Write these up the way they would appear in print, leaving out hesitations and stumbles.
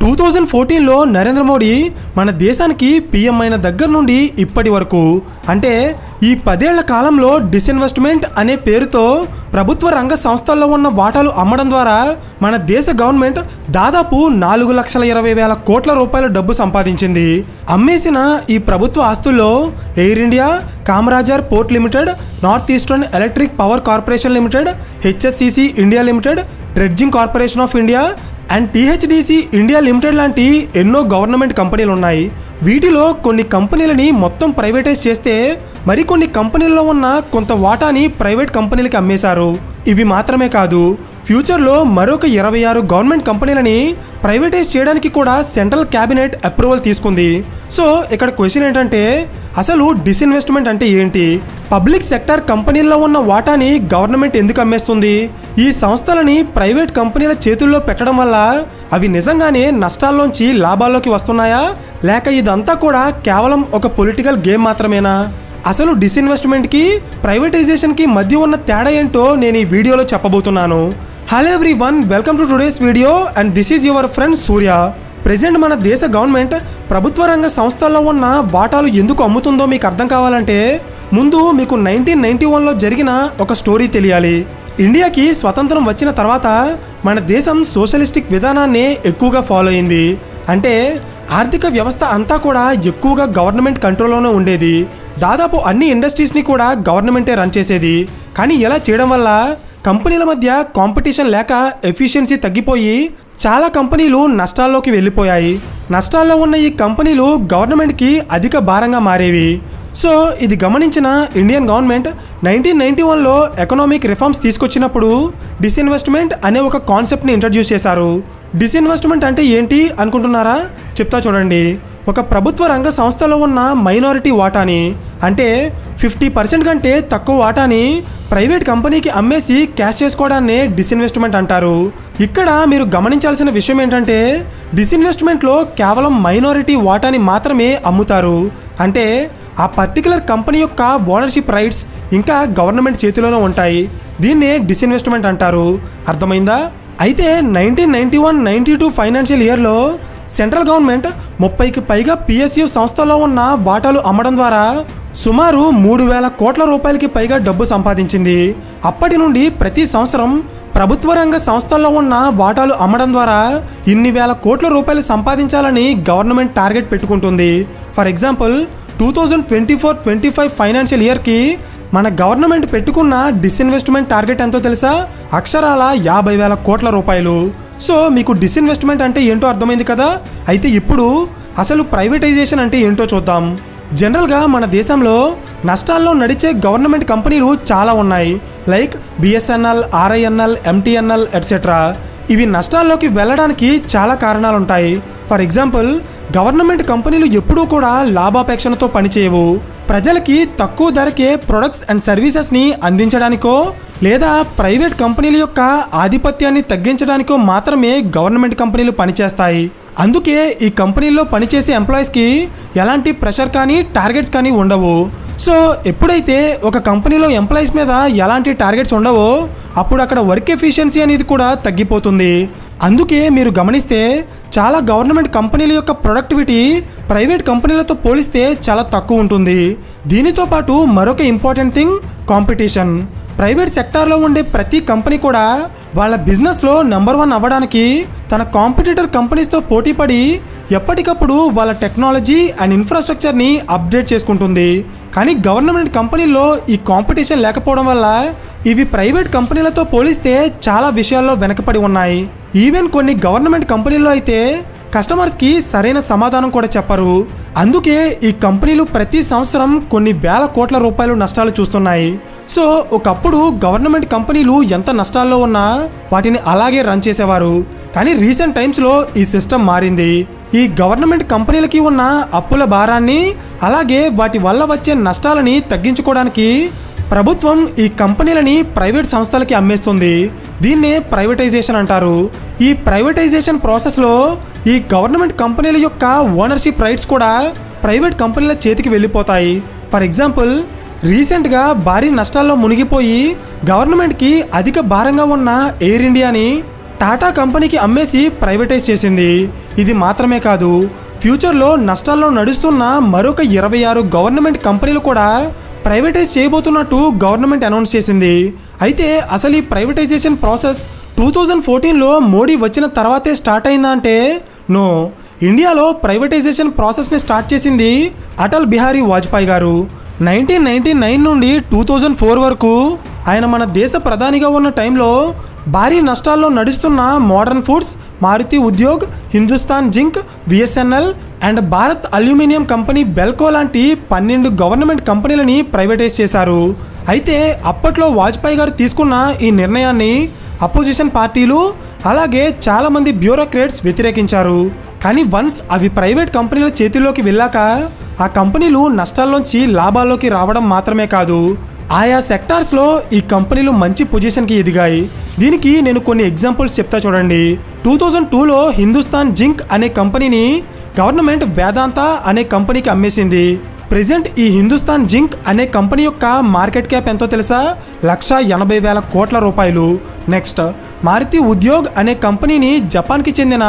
2014లో నరేంద్ర మోడీ మన దేశానికి పీఎం అయిన దగ్గర నుండి ఇప్పటి వరకు అంటే ఈ 10 ఏళ్ల కాలంలో డిస్ఇన్వెస్ట్మెంట్ అనే పేరుతో ప్రభుత్వ రంగ సంస్థల్లో ఉన్న వాటాలు అమ్మడం ద్వారా మన దేశ గవర్నమెంట్ దాదాపు 4,20,000 కోట్ల రూపాయల డబ్బు సంపాదించింది. అమ్మేసిన ఈ ప్రభుత్వ ఆస్తుల్లో Air India, Kamarajar port limited, north eastern electric power corporation limited, HSCC India limited, dredging corporation of India and THDC India limited లాంటి ఎన్నో గవర్నమెంట్ కంపెనీలు ఉన్నాయి. వీటిలో కొన్ని కంపెనీలని మొత్తం ప్రైవేటైజ్ చేస్తే మరికొన్ని కంపెనీల్లో ఉన్న కొంత వాటాని ప్రైవేట్ కంపెనీలకి అమ్మేశారు. ఇవి మాత్రమే కాదు, ఫ్యూచర్లో మరొక 26 గవర్నమెంట్ కంపెనీలని ప్రైవేటైజ్ చేయడానికి కూడా సెంట్రల్ క్యాబినెట్ అప్రూవల్ తీసుకుంది. సో ఇక్కడ క్వశ్చన్ ఏంటంటే అసలు డిస్ఇన్వెస్ట్మెంట్ అంటే ఏంటి? పబ్లిక్ సెక్టర్ కంపెనీల్లో ఉన్న వాటాని గవర్నమెంట్ ఎందుకు అమ్మేస్తుంది? ఈ సంస్థలని ప్రైవేట్ కంపెనీల చేతుల్లో పెట్టడం వల్ల అవి నిజంగానే నష్టాల్లోంచి లాభాల్లోకి వస్తున్నాయా, లేక ఇదంతా కూడా కేవలం ఒక పొలిటికల్ గేమ్ మాత్రమేనా? అసలు డిస్ఇన్వెస్ట్మెంట్కి ప్రైవేటైజేషన్కి మధ్య ఉన్న తేడా ఏంటో నేను ఈ వీడియోలో చెప్పబోతున్నాను. Hello everyone, welcome to today's video and this is your friend Surya. Present మన దేశ గవర్నమెంట్ ప్రభుత్వ రంగ సంస్థల్లో ఉన్న వాటాలు ఎందుకు అమ్ముతుందో మీకు అర్థం కావాలంటే ముందు మీకు 1991లో జరిగిన ఒక స్టోరీ తెలియాలి. ఇండియాకి స్వతంత్రం వచ్చిన తర్వాత మన దేశం సోషలిస్టిక్ విధానాన్ని ఎక్కువగా ఫాలో అయింది. అంటే ఆర్థిక వ్యవస్థ అంతా కూడా ఎక్కువగా గవర్నమెంట్ కంట్రోల్లోనే ఉండేది. దాదాపు అన్ని ఇండస్ట్రీస్ని కూడా గవర్నమెంటే రన్ చేసేది. కానీ ఇలా చేయడం వల్ల కంపెనీల మధ్య కాంపిటీషన్ లేక ఎఫిషియన్సీ తగ్గిపోయి చాలా కంపెనీలు నష్టాల్లోకి వెళ్ళిపోయాయి. నష్టాల్లో ఉన్న ఈ కంపెనీలు గవర్నమెంట్కి అధిక భారంగా మారేవి. సో ఇది గమనించిన ఇండియన్ గవర్నమెంట్ 1991లో ఎకనామిక్ రిఫార్మ్స్ తీసుకొచ్చినప్పుడు డిస్ఇన్వెస్ట్మెంట్ అనే ఒక కాన్సెప్ట్ని ఇంట్రడ్యూస్ చేశారు. డిస్ఇన్వెస్ట్మెంట్ అంటే ఏంటి అనుకుంటున్నారా? చెప్తా చూడండి. ఒక ప్రభుత్వ రంగ సంస్థలో ఉన్న మైనారిటీ వాటాని అంటే 50% కంటే తక్కువ వాటాని ప్రైవేట్ కంపెనీకి అమ్మేసి క్యాష్ చేసుకోవడాన్ని డిస్ఇన్వెస్ట్మెంట్ అంటారు. ఇక్కడ మీరు గమనించాల్సిన విషయం ఏంటంటే డిస్ఇన్వెస్ట్మెంట్లో కేవలం మైనారిటీ వాటాని మాత్రమే అమ్ముతారు. అంటే ఆ పర్టికులర్ కంపెనీ యొక్క ఓనర్షిప్ రైట్స్ ఇంకా గవర్నమెంట్ చేతిలోనే ఉంటాయి. దీన్నే డిస్ఇన్వెస్ట్మెంట్ అంటారు. అర్థమైందా? అయితే 1991-92 ఫైనాన్షియల్ ఇయర్లో సెంట్రల్ గవర్నమెంట్ 30కి పైగా పిఎస్యు సంస్థల్లో ఉన్న వాటాలు అమ్మడం ద్వారా సుమారు 3,000 కోట్ల రూపాయలకి పైగా డబ్బు సంపాదించింది. అప్పటి నుండి ప్రతి సంవత్సరం ప్రభుత్వ రంగ సంస్థల్లో ఉన్న వాటాలు అమ్మడం ద్వారా ఇన్ని వేల కోట్ల రూపాయలు సంపాదించాలని గవర్నమెంట్ టార్గెట్ పెట్టుకుంటుంది. ఫర్ ఎగ్జాంపుల్ 2024-25 ఫైనాన్షియల్ ఇయర్కి మన గవర్నమెంట్ పెట్టుకున్న డిస్ఇన్వెస్ట్మెంట్ టార్గెట్ ఎంతో తెలుసా? అక్షరాల 50,000 కోట్ల రూపాయలు. సో మీకు డిస్ఇన్వెస్ట్మెంట్ అంటే ఏంటో అర్థమైంది కదా? అయితే ఇప్పుడు అసలు ప్రైవేటైజేషన్ అంటే ఏంటో చూద్దాం. జనరల్గా మన దేశంలో నష్టాల్లో నడిచే గవర్నమెంట్ కంపెనీలు చాలా ఉన్నాయి. Like BSNL, RINL, MTNL etcetera. ఇవి నష్టాల్లోకి వెళ్ళడానికి చాలా కారణాలు ఉంటాయి. ఫర్ ఎగ్జాంపుల్ గవర్నమెంట్ కంపెనీలు ఎప్పుడూ కూడా లాభాపేక్షణతో పనిచేయవు. ప్రజలకి తక్కువ ధరకే ప్రొడక్ట్స్ అండ్ సర్వీసెస్ని అందించడానికో లేదా ప్రైవేట్ కంపెనీల యొక్క ఆధిపత్యాన్ని తగ్గించడానికో మాత్రమే గవర్నమెంట్ కంపెనీలు పనిచేస్తాయి. అందుకే ఈ కంపెనీల్లో పనిచేసే ఎంప్లాయీస్కి ఎలాంటి ప్రెషర్ కానీ టార్గెట్స్ కానీ ఉండవు. సో ఎప్పుడైతే ఒక కంపెనీలో ఎంప్లాయీస్ మీద ఎలాంటి టార్గెట్స్ ఉండవో అప్పుడు అక్కడ వర్క్ ఎఫిషియన్సీ అనేది కూడా తగ్గిపోతుంది. అందుకే మీరు గమనిస్తే చాలా గవర్నమెంట్ కంపెనీల యొక్క ప్రొడక్టివిటీ ప్రైవేట్ కంపెనీలతో పోలిస్తే చాలా తక్కువ ఉంటుంది. దీనితో పాటు మరొక ఇంపార్టెంట్ థింగ్ కాంపిటీషన్. ప్రైవేట్ సెక్టార్లో ఉండే ప్రతి కంపెనీ కూడా వాళ్ళ బిజినెస్లో నెంబర్ 1 అవ్వడానికి తన కాంపిటీటర్ కంపెనీస్తో పోటీపడి ఎప్పటికప్పుడు వాళ్ళ టెక్నాలజీ అండ్ ఇన్ఫ్రాస్ట్రక్చర్ని అప్డేట్ చేసుకుంటుంది. కానీ గవర్నమెంట్ కంపెనీల్లో ఈ కాంపిటీషన్ లేకపోవడం వల్ల ఇవి ప్రైవేట్ కంపెనీలతో పోలిస్తే చాలా విషయాల్లో వెనకపడి ఉన్నాయి. ఈవెన్ కొన్ని గవర్నమెంట్ కంపెనీల్లో అయితే కస్టమర్స్కి సరైన సమాధానం కూడా చెప్పరు. అందుకే ఈ కంపెనీలు ప్రతి సంవత్సరం కొన్ని వేల కోట్ల రూపాయలు నష్టాలు చూస్తున్నాయి. సో ఒకప్పుడు గవర్నమెంట్ కంపెనీలు ఎంత నష్టాల్లో ఉన్నా వాటిని అలాగే రన్ చేసేవారు. కానీ రీసెంట్ టైమ్స్లో ఈ సిస్టమ్ మారింది. ఈ గవర్నమెంట్ కంపెనీలకి ఉన్న అప్పుల భారాన్ని అలాగే వాటి వల్ల వచ్చే నష్టాలని తగ్గించుకోవడానికి ప్రభుత్వం ఈ కంపెనీలని ప్రైవేట్ సంస్థలకి అమ్మేస్తుంది. దీన్నే ప్రైవేటైజేషన్ అంటారు. ఈ ప్రైవేటైజేషన్ ప్రాసెస్లో ఈ గవర్నమెంట్ కంపెనీల యొక్క ఓనర్షిప్ రైట్స్ కూడా ప్రైవేట్ కంపెనీల చేతికి వెళ్ళిపోతాయి. ఫర్ ఎగ్జాంపుల్ రీసెంట్గా భారీ నష్టాల్లో మునిగిపోయి గవర్నమెంట్కి అధిక భారంగా ఉన్న ఎయిర్ ఇండియాని టాటా కంపెనీకి అమ్మేసి ప్రైవేటైజ్ చేసింది. ఇది మాత్రమే కాదు, ఫ్యూచర్లో నష్టాల్లో నడుస్తున్న మరొక 26 గవర్నమెంట్ కంపెనీలు కూడా ప్రైవేటైజ్ చేయబోతున్నట్టు గవర్నమెంట్ అనౌన్స్ చేసింది. అయితే అసలు ఈ ప్రైవేటైజేషన్ ప్రాసెస్ 2014లో మోడీ వచ్చిన తర్వాతే స్టార్ట్ అయిందా అంటే నో. ఇండియాలో ప్రైవేటైజేషన్ ప్రాసెస్ని స్టార్ట్ చేసింది అటల్ బిహారీ వాజ్పేయి గారు. 1999 నుండి 2004 వరకు ఆయన మన దేశ ప్రధానిగా ఉన్న టైంలో భారీ నష్టాల్లో నడుస్తున్న modern foods, Maruti Udyog, Hindustan zinc, BSNL and Bharat aluminium company BALCO లాంటి 12 గవర్నమెంట్ కంపెనీలని ప్రైవేటైజ్ చేశారు. అయితే అప్పట్లో వాజ్పేయి గారు తీసుకున్న ఈ నిర్ణయాన్ని అపోజిషన్ పార్టీలు అలాగే చాలామంది బ్యూరోక్రేట్స్ వ్యతిరేకించారు. కానీ వన్స్ అవి ప్రైవేట్ కంపెనీల చేతిలోకి వెళ్ళాక ఆ కంపెనీలు నష్టాల్లోంచి లాభాల్లోకి రావడం మాత్రమే కాదు, ఆయా సెక్టార్స్లో ఈ కంపెనీలు మంచి పొజిషన్కి ఎదిగాయి. దీనికి నేను కొన్ని ఎగ్జాంపుల్స్ చెప్తా చూడండి. 2002లో హిందుస్థాన్ జింక్ అనే కంపెనీని గవర్నమెంట్ వేదాంత అనే కంపెనీకి అమ్మేసింది. ప్రెజెంట్ ఈ హిందుస్థాన్ జింక్ అనే కంపెనీ యొక్క మార్కెట్ క్యాప్ ఎంతో తెలుసా? 1,80,000 కోట్ల రూపాయలు. నెక్స్ట్, మారుతి ఉద్యోగ్ అనే కంపెనీని జపాన్కి చెందిన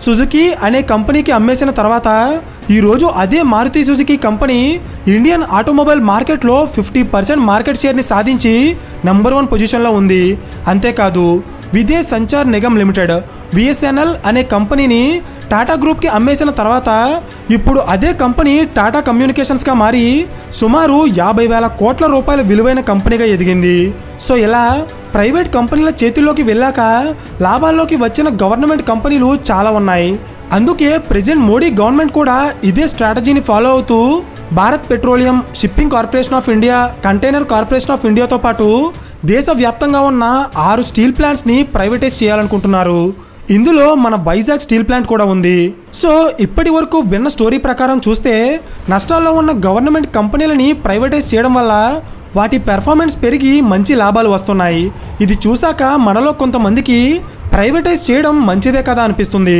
సుజుకి అనే కంపెనీకి అమ్మేసిన తర్వాత ఈరోజు అదే Maruti Suzuki company Indian automobile మార్కెట్లో 50% మార్కెట్ షేర్ని సాధించి నంబర్ 1 పొజిషన్లో ఉంది. అంతేకాదు, విదేశ్ సంచార్ నిగమ్ లిమిటెడ్ బిఎస్ఎన్ఎల్ అనే కంపెనీని టాటా గ్రూప్కి అమ్మేసిన తర్వాత ఇప్పుడు అదే కంపెనీ టాటా కమ్యూనికేషన్స్గా మారి సుమారు 50,000 కోట్ల రూపాయల విలువైన కంపెనీగా ఎదిగింది. సో ఇలా ప్రైవేట్ కంపెనీల చేతుల్లోకి వెళ్ళాక లాభాల్లోకి వచ్చిన గవర్నమెంట్ కంపెనీలు చాలా ఉన్నాయి. అందుకే ప్రెజెంట్ మోడీ గవర్నమెంట్ కూడా ఇదే స్ట్రాటజీని ఫాలో అవుతూ Bharat petroleum, shipping corporation of India, container corporation of ఇండియాతో పాటు దేశవ్యాప్తంగా ఉన్న 6 స్టీల్ ప్లాంట్స్ని ప్రైవేటైజ్ చేయాలనుకుంటున్నారు. ఇందులో మన వైజాగ్ స్టీల్ ప్లాంట్ కూడా ఉంది. సో ఇప్పటి వరకు విన్న స్టోరీ ప్రకారం చూస్తే నష్టాల్లో ఉన్న గవర్నమెంట్ కంపెనీలని ప్రైవేటైజ్ చేయడం వల్ల వాటి పెర్ఫార్మెన్స్ పెరిగి మంచి లాభాలు వస్తున్నాయి. ఇది చూశాక మనలో కొంతమందికి ప్రైవేటైజ్ చేయడం మంచిదే కదా అనిపిస్తుంది.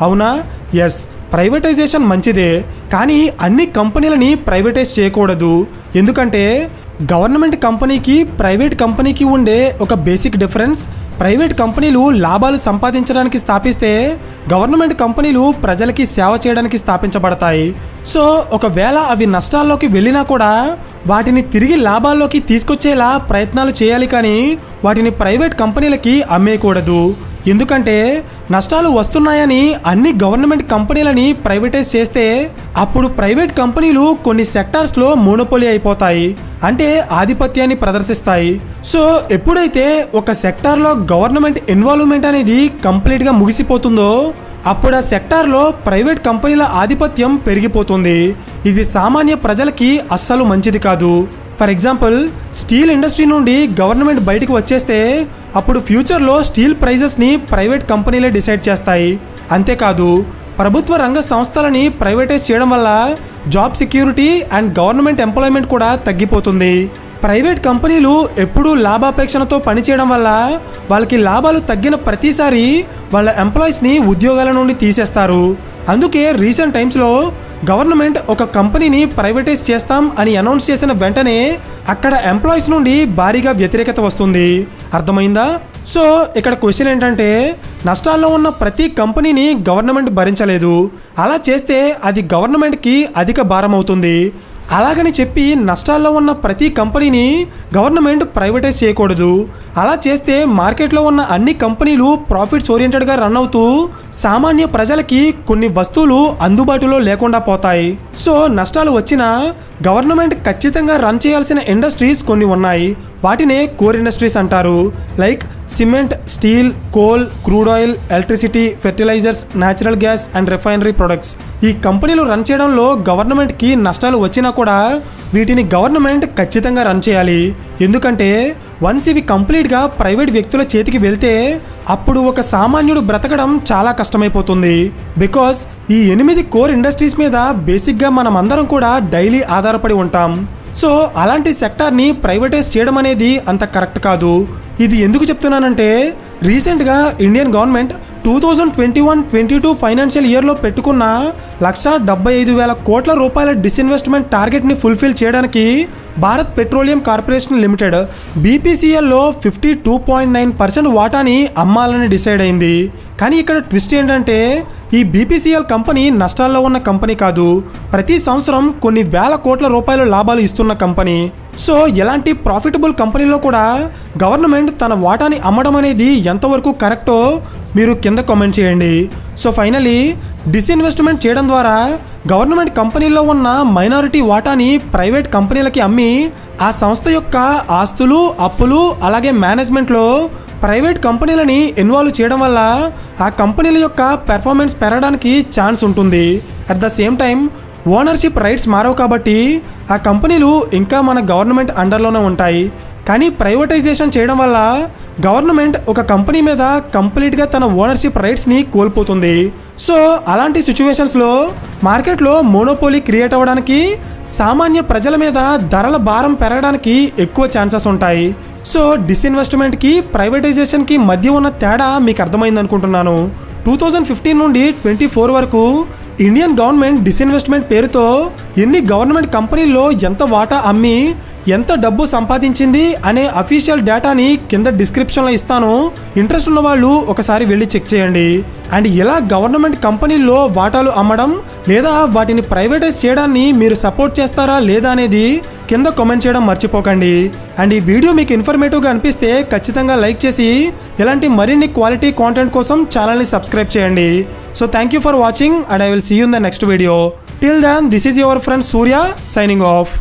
అవునా? ఎస్, ప్రైవేటైజేషన్ మంచిదే, కానీ అన్ని కంపెనీలని ప్రైవేటైజ్ చేయకూడదు. ఎందుకంటే గవర్నమెంట్ కంపెనీకి ప్రైవేట్ కంపెనీకి ఉండే ఒక బేసిక్ డిఫరెన్స్, ప్రైవేట్ కంపెనీలు లాభాలు సంపాదించడానికి స్థాపిస్తే గవర్నమెంట్ కంపెనీలు ప్రజలకి సేవ చేయడానికి స్థాపించబడతాయి. సో ఒకవేళ అవి నష్టాల్లోకి వెళ్ళినా కూడా వాటిని తిరిగి లాభాల్లోకి తీసుకొచ్చేలా ప్రయత్నాలు చేయాలి, కానీ వాటిని ప్రైవేట్ కంపెనీలకి అమ్మేయకూడదు. ఎందుకంటే నష్టాలు వస్తున్నాయని అన్ని గవర్నమెంట్ కంపెనీలని ప్రైవేటైజ్ చేస్తే అప్పుడు ప్రైవేట్ కంపెనీలు కొన్ని సెక్టార్స్లో మోనోపోలీ అయిపోతాయి, అంటే ఆధిపత్యాన్ని ప్రదర్శిస్తాయి. సో ఎప్పుడైతే ఒక సెక్టార్లో గవర్నమెంట్ ఇన్వాల్వ్మెంట్ అనేది కంప్లీట్గా ముగిసిపోతుందో అప్పుడు ఆ సెక్టార్లో ప్రైవేట్ కంపెనీల ఆధిపత్యం పెరిగిపోతుంది. ఇది సామాన్య ప్రజలకి అస్సలు మంచిది కాదు. ఫర్ ఎగ్జాంపుల్, స్టీల్ ఇండస్ట్రీ నుండి గవర్నమెంట్ బయటకు వచ్చేస్తే అప్పుడు ఫ్యూచర్లో స్టీల్ ప్రైజెస్ని ప్రైవేట్ కంపెనీలే డిసైడ్ చేస్తాయి. అంతేకాదు, ప్రభుత్వ రంగ సంస్థలని ప్రైవేటైజ్ చేయడం వల్ల job security and government employment కూడా తగ్గిపోతుంది. ప్రైవేట్ కంపెనీలు ఎప్పుడూ లాభాపేక్షణతో పనిచేయడం వల్ల వాళ్ళకి లాభాలు తగ్గిన ప్రతిసారి వాళ్ళ ఎంప్లాయీస్ని ఉద్యోగాల నుండి తీసేస్తారు. అందుకే రీసెంట్ టైమ్స్లో గవర్నమెంట్ ఒక కంపెనీని ప్రైవేటైజ్ చేస్తాం అని అనౌన్స్ చేసిన వెంటనే అక్కడ ఎంప్లాయీస్ నుండి భారీగా వ్యతిరేకత వస్తుంది. అర్థమైందా? సో ఇక్కడ క్వశ్చన్ ఏంటంటే, నష్టాల్లో ఉన్న ప్రతి కంపెనీని గవర్నమెంట్ భరించలేదు. అలా చేస్తే అది గవర్నమెంట్కి అధిక భారం అవుతుంది. అలాగని చెప్పి నష్టాల్లో ఉన్న ప్రతి కంపెనీని గవర్నమెంట్ ప్రైవేటైజ్ చేయకూడదు. అలా చేస్తే మార్కెట్లో ఉన్న అన్ని కంపెనీలు ప్రాఫిట్స్ ఓరియంటెడ్గా రన్ అవుతూ సామాన్య ప్రజలకి కొన్ని వస్తువులు అందుబాటులో లేకుండా పోతాయి. సో నష్టాలు వచ్చినా గవర్నమెంట్ ఖచ్చితంగా రన్ చేయాల్సిన ఇండస్ట్రీస్ కొన్ని ఉన్నాయి. వాటినే కోర్ ఇండస్ట్రీస్ అంటారు. Like cement, steel, coal, crude oil, electricity, fertilisers, natural gas and refinery products. ఈ కంపెనీలు రన్ చేయడంలో గవర్నమెంట్కి నష్టాలు వచ్చినా కూడా వీటిని గవర్నమెంట్ ఖచ్చితంగా రన్ చేయాలి. ఎందుకంటే వన్స్ ఇవి కంప్లీట్గా ప్రైవేట్ వ్యక్తుల చేతికి వెళ్తే అప్పుడు ఒక సామాన్యుడు బ్రతకడం చాలా కష్టమైపోతుంది. బికాస్ ఈ 8 కోర్ ఇండస్ట్రీస్ మీద బేసిక్గా మనం అందరం కూడా డైలీ ఆధారపడి ఉంటాం. సో అలాంటి సెక్టార్ని ప్రైవేటైజ్ చేయడం అనేది అంత కరెక్ట్ కాదు. ఇది ఎందుకు చెప్తున్నానంటే రీసెంట్గా ఇండియన్ గవర్నమెంట్ 2021-22 ఫైనాన్షియల్ ఇయర్లో పెట్టుకున్న 1,75,000 కోట్ల రూపాయల డిస్ఇన్వెస్ట్మెంట్ టార్గెట్ని ఫుల్ఫిల్ చేయడానికి భారత్ పెట్రోలియం కార్పొరేషన్ లిమిటెడ్ బీపీసీఎల్లో 52.9% వాటాని అమ్మాలని డిసైడ్ అయింది. కానీ ఇక్కడ ట్విస్ట్ ఏంటంటే ఈ బీపీసీఎల్ కంపెనీ నష్టాల్లో ఉన్న కంపెనీ కాదు, ప్రతి సంవత్సరం కొన్ని వేల కోట్ల రూపాయల లాభాలు ఇస్తున్న కంపెనీ. సో ఎలాంటి ప్రాఫిటబుల్ కంపెనీలో కూడా గవర్నమెంట్ తన వాటాని అమ్మడం అనేది ఎంతవరకు కరెక్టో మీరు కింద కామెంట్ చేయండి. సో ఫైనలీ డిస్ఇన్వెస్ట్మెంట్ చేయడం ద్వారా గవర్నమెంట్ కంపెనీల్లో ఉన్న మైనారిటీ వాటాని ప్రైవేట్ కంపెనీలకి అమ్మి ఆ సంస్థ యొక్క ఆస్తులు, అప్పులు, అలాగే మేనేజ్మెంట్లో ప్రైవేట్ కంపెనీలని ఇన్వాల్వ్ చేయడం వల్ల ఆ కంపెనీల యొక్క పెర్ఫార్మెన్స్ పెరగడానికి ఛాన్స్ ఉంటుంది. At the same time ownership rights మారవు కాబట్టి ఆ కంపెనీలు ఇంకా మన గవర్నమెంట్ అండర్లోనే ఉంటాయి. కానీ ప్రైవేటైజేషన్ చేయడం వల్ల గవర్నమెంట్ ఒక కంపెనీ మీద కంప్లీట్గా తన ఓనర్షిప్ రైట్స్ని కోల్పోతుంది. సో అలాంటి సిచ్యువేషన్స్లో మార్కెట్లో మోనోపోలీ క్రియేట్ అవ్వడానికి, సామాన్య ప్రజల మీద ధరల భారం పెరగడానికి ఎక్కువ ఛాన్సెస్ ఉంటాయి. సో డిస్ఇన్వెస్ట్మెంట్కి, ప్రైవేటైజేషన్కి మధ్య ఉన్న తేడా మీకు అర్థమైంది అనుకుంటున్నాను. 2015 నుండి 24 వరకు ఇండియన్ గవర్నమెంట్ డిస్ఇన్వెస్ట్మెంట్ పేరుతో ఎన్ని గవర్నమెంట్ కంపెనీల్లో ఎంత వాటా అమ్మి ఎంత డబ్బు సంపాదించింది అనే అఫీషియల్ డేటాని కింద డిస్క్రిప్షన్లో ఇస్తాను. ఇంట్రెస్ట్ ఉన్న వాళ్ళు ఒకసారి వెళ్ళి చెక్ చేయండి. అండ్ ఇలా గవర్నమెంట్ కంపెనీల్లో వాటాలు అమ్మడం లేదా వాటిని ప్రైవేటైజ్ చేయడాన్ని మీరు సపోర్ట్ చేస్తారా లేదా అనేది కింద కామెంట్ చేయడం మర్చిపోకండి. అండ్ ఈ వీడియో మీకు ఇన్ఫర్మేటివ్గా అనిపిస్తే ఖచ్చితంగా లైక్ చేసి ఇలాంటి మరిన్ని క్వాలిటీ కాంటెంట్ కోసం ఛానల్ని సబ్స్క్రైబ్ చేయండి. So thank you for watching and I will see you in the next video. Till then this is your friend Surya signing of.